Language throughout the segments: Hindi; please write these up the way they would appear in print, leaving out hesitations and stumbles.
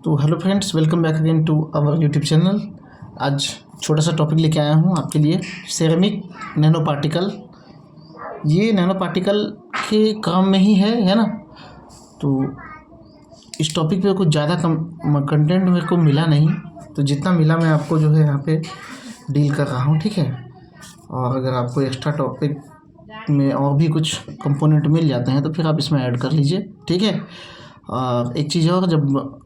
तो hello friends, welcome back again to our YouTube channel. आज छोटा सा टॉपिक लेके आया हूँ आपके लिए, सेरेमिक नैनो पार्टिकल। ये नैनो पार्टिकल के काम में ही है ना। तो इस टॉपिक पे कुछ ज़्यादा कंटेंट मेरे को मिला नहीं, तो जितना मिला मैं आपको जो है यहाँ पे डील कर रहा हूँ, ठीक है। और अगर आपको एक्स्ट्रा टॉपिक में और भी कुछ कंपोनेंट मिल जाते हैं तो फिर आप इसमें ऐड कर लीजिए, ठीक है। और एक चीज़ और, जब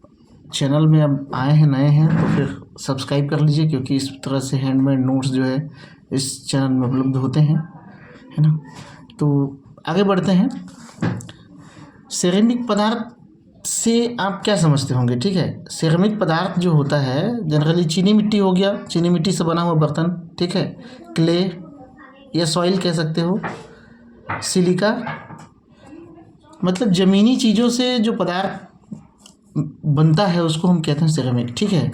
चैनल में अब आए हैं, नए हैं, तो फिर सब्सक्राइब कर लीजिए, क्योंकि इस तरह से हैंडमेड नोट्स जो है इस चैनल में उपलब्ध होते हैं, है ना। तो आगे बढ़ते हैं। सेरेमिक पदार्थ से आप क्या समझते होंगे, ठीक है। सेरेमिक पदार्थ जो होता है जनरली चीनी मिट्टी हो गया, चीनी मिट्टी से बना हुआ बर्तन, ठीक है। क्ले या सॉइल कह सकते हो। सिलिका मतलब ज़मीनी चीज़ों से जो पदार्थ बनता है उसको हम कहते हैं सेरेमिक, ठीक है।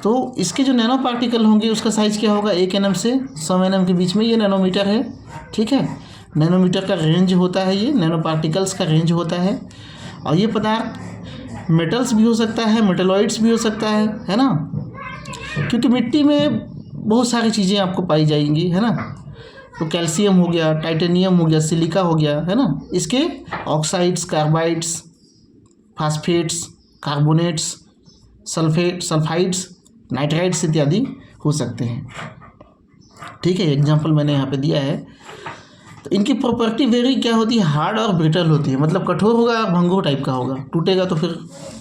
तो इसके जो नैनो पार्टिकल होंगे उसका साइज़ क्या होगा, 1 mm से 100 mm के बीच में। ये नैनोमीटर है, ठीक है। नैनोमीटर का रेंज होता है, ये नैनो पार्टिकल्स का रेंज होता है। और ये पदार्थ मेटल्स भी हो सकता है, मेटलॉइड्स भी हो सकता है ना। क्योंकि मिट्टी में बहुत सारी चीज़ें आपको पाई जाएंगी, है ना। तो कैल्शियम हो गया, टाइटेनियम हो गया, सिलिका हो गया, है ना। इसके oxides, carbides, phosphates, carbonates, sulphides, nitrides इत्यादि हो सकते हैं, ठीक है। एग्जांपल मैंने यहाँ पे दिया है। तो इनकी प्रॉपर्टी वेरी क्या होती है, हार्ड और ब्रिटल होती है। मतलब कठोर होगा, भंगुर टाइप का होगा, टूटेगा तो फिर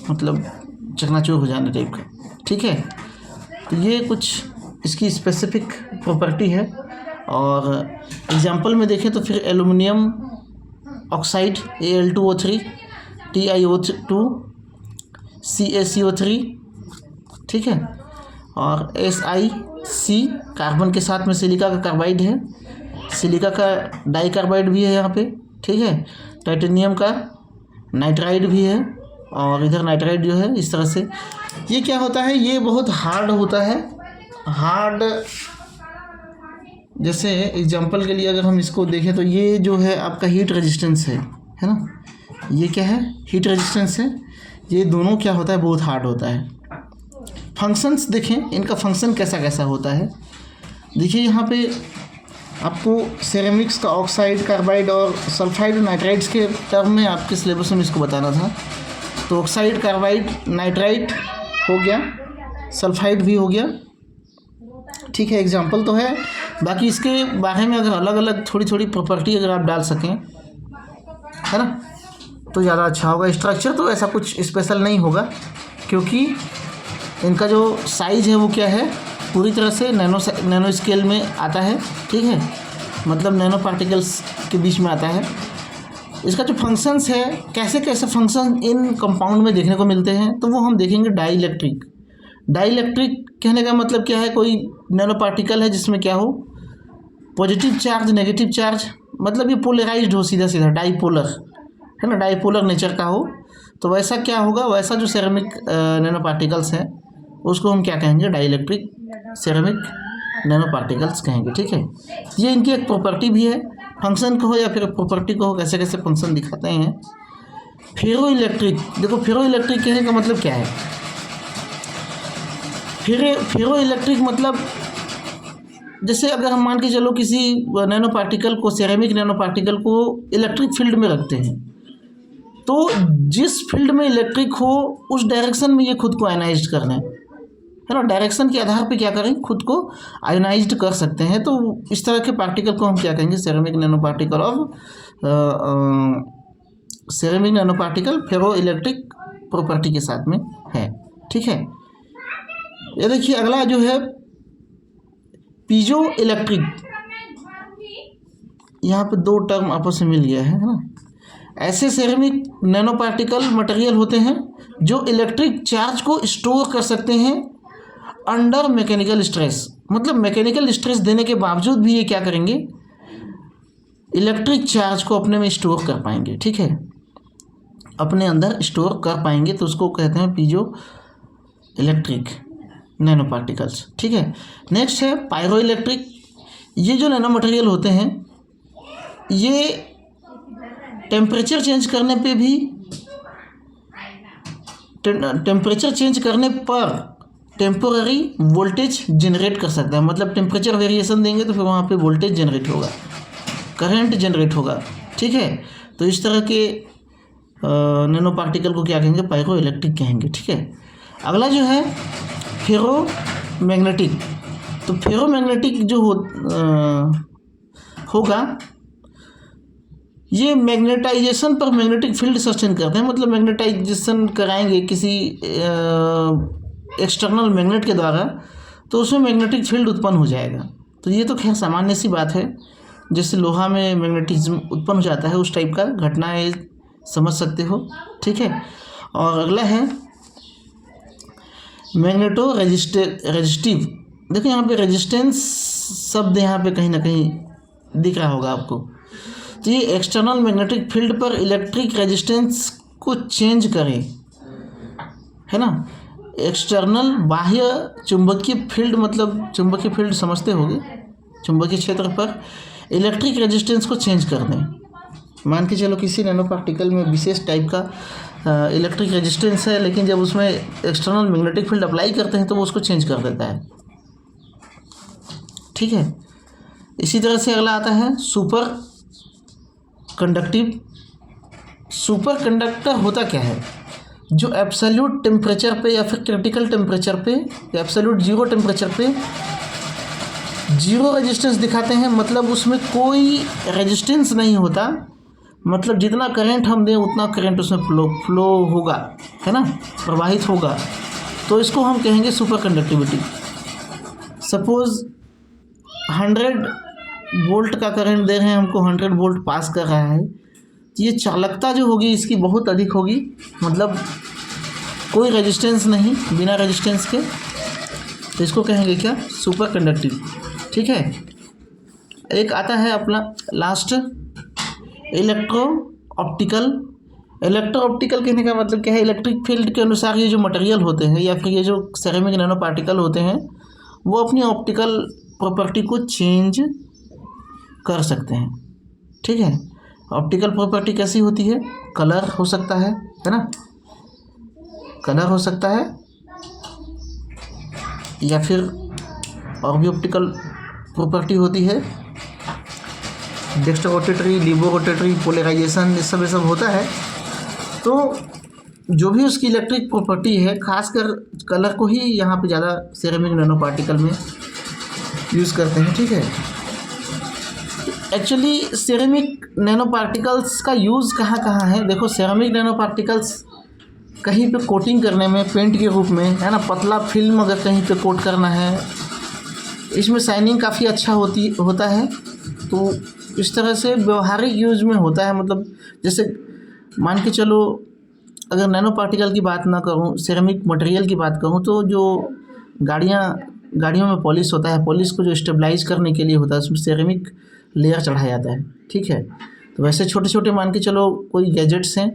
मतलब चकनाचूर हो जाने टाइप का, ठीक है। तो ये कुछ इसकी स्पेसिफिक प्रॉपर्टी है। और एग्जांपल में देखें तो फिर aluminium oxide Al2O3, TiO2, CaCO3, ठीक है। और SiC कार्बन के साथ में सिलिका का कार्बाइड है, सिलिका का डाई कार्बाइड भी है यहाँ पे, ठीक है। टाइटेनियम का नाइट्राइड भी है, और इधर नाइट्राइड जो है इस तरह से। ये क्या होता है, ये बहुत हार्ड होता है। हार्ड जैसे एग्जांपल के लिए अगर हम इसको देखें तो ये जो है आपका हीट रेजिस्टेंस है ना। ये क्या है, हीट रेजिस्टेंस है। ये दोनों क्या होता है, बहुत हार्ड होता है। फंक्शंस देखें, इनका फंक्शन कैसा कैसा होता है। देखिए यहाँ पे आपको सेरेमिक्स का ऑक्साइड, कार्बाइड और सल्फाइड, नाइट्राइड्स के टर्म में आपके सिलेबस में इसको बताना था। तो ऑक्साइड, कार्बाइड, नाइट्राइड हो गया, सल्फाइड भी हो गया, ठीक है। एग्जाम्पल तो है। बाकी इसके बारे में अगर अलग अलग थोड़ी थोड़ी प्रॉपर्टी अगर आप डाल सकें, है ना, तो ज़्यादा अच्छा होगा। स्ट्रक्चर तो ऐसा कुछ स्पेशल नहीं होगा, क्योंकि इनका जो साइज़ है वो क्या है, पूरी तरह से नैनो स्केल में आता है, ठीक है। मतलब नैनो पार्टिकल्स के बीच में आता है। इसका जो फंक्शंस है, कैसे कैसे फंक्शन इन कंपाउंड में देखने को मिलते हैं, तो वो हम देखेंगे। डाई इलेक्ट्रिक कहने का मतलब क्या है, कोई नैनो पार्टिकल है जिसमें क्या हो, पॉजिटिव चार्ज, नेगेटिव चार्ज, मतलब ये पोलराइज्ड हो, सीधा सीधा डाईपोलर, है ना, डाईपोलर नेचर का हो। तो वैसा क्या होगा, वैसा जो सेरेमिक नैनो पार्टिकल्स हैं उसको हम क्या कहेंगे, डाईइलेक्ट्रिक सेरेमिक नैनो पार्टिकल्स कहेंगे, ठीक है। ये इनकी एक प्रॉपर्टी भी है। फंक्शन को हो या फिर प्रॉपर्टी को हो, कैसे कैसे फंक्शन दिखाते हैं। फेरो इलेक्ट्रिक, देखो फेरो इलेक्ट्रिक कहने का मतलब क्या है। फेरो इलेक्ट्रिक मतलब जैसे अगर हम मान के चलो किसी नैनो पार्टिकल को, सेरेमिक नैनो पार्टिकल को इलेक्ट्रिक फील्ड में रखते हैं, तो जिस फील्ड में इलेक्ट्रिक हो उस डायरेक्शन में ये खुद को आयनाइज्ड कर लें, है ना। डायरेक्शन के आधार पे क्या करें, खुद को आयनाइज्ड कर सकते हैं। तो इस तरह के पार्टिकल को हम क्या कहेंगे, सेरेमिक नैनो पार्टिकल। और सेरेमिक नैनो पार्टिकल फेरो इलेक्ट्रिक प्रॉपर्टी के साथ में है, ठीक है। ये देखिए अगला जो है पीजो इलेक्ट्रिक। यहाँ पे दो टर्म आपस में मिल गया है ना। ऐसे सेरेमिक नैनो पार्टिकल मटेरियल होते हैं जो इलेक्ट्रिक चार्ज को स्टोर कर सकते हैं अंडर मैकेनिकल स्ट्रेस। मतलब मैकेनिकल स्ट्रेस देने के बावजूद भी ये क्या करेंगे, इलेक्ट्रिक चार्ज को अपने में स्टोर कर पाएंगे, ठीक है, अपने अंदर स्टोर कर पाएंगे। तो उसको कहते हैं पीजो इलेक्ट्रिक नैनो पार्टिकल्स, ठीक है। नेक्स्ट है पायरो इलेक्ट्रिक। ये जो नैनो मटेरियल होते हैं ये टेम्परेचर चेंज करने पे भी टेम्परेचर चेंज करने पर टेम्पोररी वोल्टेज जनरेट कर सकता है। मतलब टेम्परेचर वेरिएशन देंगे तो फिर वहाँ पे वोल्टेज जनरेट होगा, करंट जनरेट होगा। ठीक है, तो इस तरह के नैनो पार्टिकल को क्या कहेंगे, पायरो इलेक्ट्रिक कहेंगे। ठीक है, अगला जो है फेरो मैग्नेटिक। तो फेरो मैग्नेटिक जो होगा, ये मैग्नेटाइजेशन पर मैग्नेटिक फील्ड सस्टेन करते हैं। मतलब मैग्नेटाइजेशन कराएंगे किसी एक्सटर्नल मैग्नेट के द्वारा, तो उसमें मैग्नेटिक फील्ड उत्पन्न हो जाएगा। तो ये तो खैर सामान्य सी बात है, जैसे लोहा में मैग्नेटिज्म उत्पन्न हो जाता है, उस टाइप का घटना है, समझ सकते हो। ठीक है, और अगला है मैग्नेटो रेजिस्टिव। देखो यहाँ पे रेजिस्टेंस शब्द यहाँ पे कहीं ना कहीं दिख रहा होगा आपको। तो ये एक्सटर्नल मैग्नेटिक फील्ड पर इलेक्ट्रिक रेजिस्टेंस को चेंज करे, है ना। एक्सटर्नल बाह्य चुंबकीय फील्ड, मतलब चुंबकीय फील्ड समझते होगे, चुंबकीय क्षेत्र पर इलेक्ट्रिक रेजिस्टेंस को चेंज कर दें। मान के चलो किसी नैनो पार्टिकल में विशेष टाइप का इलेक्ट्रिक रेजिस्टेंस है, लेकिन जब उसमें एक्सटर्नल मैग्नेटिक फील्ड अप्लाई करते हैं तो वो उसको चेंज कर देता है। ठीक है, इसी तरह से अगला आता है सुपर कंडक्टिव। सुपर कंडक्टर होता क्या है, जो एब्सोल्यूट टेम्परेचर पे या फिर क्रिटिकल टेम्परेचर पे, एब्सोल्यूट जीरो टेम्परेचर पे जीरो रेजिस्टेंस दिखाते हैं। मतलब उसमें कोई रेजिस्टेंस नहीं होता, मतलब जितना करंट हम दें उतना करंट उसमें फ्लो होगा, है ना, प्रवाहित होगा। तो इसको हम कहेंगे सुपर कंडक्टिविटी। सपोज 100 वोल्ट का करंट दे रहे हैं, हमको 100 वोल्ट पास कर रहा है, तो ये चालकता जो होगी इसकी बहुत अधिक होगी। मतलब कोई रेजिस्टेंस नहीं, बिना रेजिस्टेंस के, तो इसको कहेंगे क्या, सुपर कंडक्टिव। ठीक है, एक आता है अपना last electro optical. Electro optical कहने का मतलब क्या है, इलेक्ट्रिक फील्ड के अनुसार ये जो मटेरियल होते हैं या फिर ये जो सेरेमिक नैनो पार्टिकल होते हैं, वो अपनी ऑप्टिकल प्रॉपर्टी को चेंज कर सकते हैं। ठीक है, ऑप्टिकल प्रॉपर्टी कैसी होती है, कलर हो सकता है ना, कलर हो सकता है, या फिर और भी ऑप्टिकल प्रॉपर्टी होती है, डेक्स्ट्रो रोटेटरी, लिबो रोटेटरी, पोलराइजेशन, ये सब होता है। तो जो भी उसकी इलेक्ट्रिक प्रॉपर्टी है, खासकर कलर को ही यहाँ पे ज़्यादा सेरेमिक नैनो पार्टिकल में यूज़ करते हैं। ठीक है, एक्चुअली सेरेमिक नैनो पार्टिकल्स का यूज़ कहाँ कहाँ है। देखो, सेरेमिक नैनो पार्टिकल्स कहीं पे कोटिंग करने में, पेंट के रूप में, है ना, पतला फिल्म अगर कहीं पे कोट करना है, इसमें शाइनिंग काफ़ी अच्छा होता है। तो इस तरह से व्यवहारिक यूज में होता है। मतलब जैसे मान के चलो, अगर नैनो पार्टिकल की बात ना करूँ, सेरेमिक मटेरियल की बात करूँ, तो जो गाड़ियों में पॉलिश होता है, पॉलिश को जो स्टेबलाइज करने के लिए होता है, उसमें सेरेमिक लेयर चढ़ाया जाता है। ठीक है, तो वैसे छोटे छोटे मान के चलो कोई गैजेट्स हैं,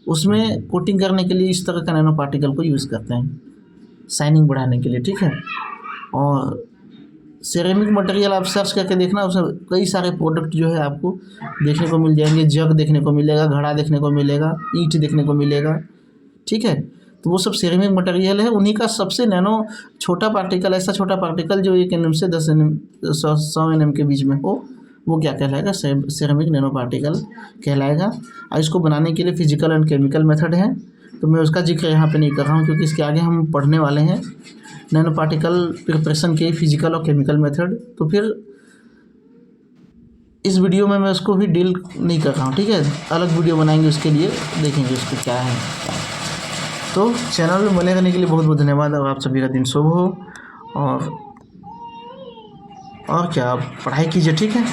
उसमें कोटिंग करने के लिए इस तरह का नैनो पार्टिकल को यूज़ करते हैं, शाइनिंग बढ़ाने के लिए। ठीक है, और सेरेमिक मटेरियल आप सर्च करके देखना, उसमें कई सारे प्रोडक्ट जो है आपको देखने को मिल जाएंगे। जग देखने को मिलेगा, घड़ा देखने को मिलेगा, ईंट देखने को मिलेगा। ठीक है, तो वो सब सेरेमिक मटेरियल है। उन्हीं का सबसे नैनो छोटा पार्टिकल, ऐसा छोटा पार्टिकल जो 1 mm से 10 mm 100 mm के बीच में हो, वो क्या कहलाएगा, सेरेमिक नैनो पार्टिकल कहलाएगा। और इसको बनाने के लिए फिजिकल एंड केमिकल मेथड है, तो मैं उसका जिक्र यहाँ पे नहीं कर रहा हूँ, क्योंकि इसके आगे हम पढ़ने वाले हैं नैनो पार्टिकल प्रिपरेशन के फिजिकल और केमिकल मेथड। तो फिर इस वीडियो में मैं उसको भी डील नहीं कर रहा हूँ। ठीक है, अलग वीडियो बनाएंगे उसके लिए, देखेंगे उसको क्या है। तो चैनल में बने रहने के लिए बहुत बहुत धन्यवाद, और आप सभी का दिन शुभ हो। और क्या, आप पढ़ाई कीजिए। ठीक है।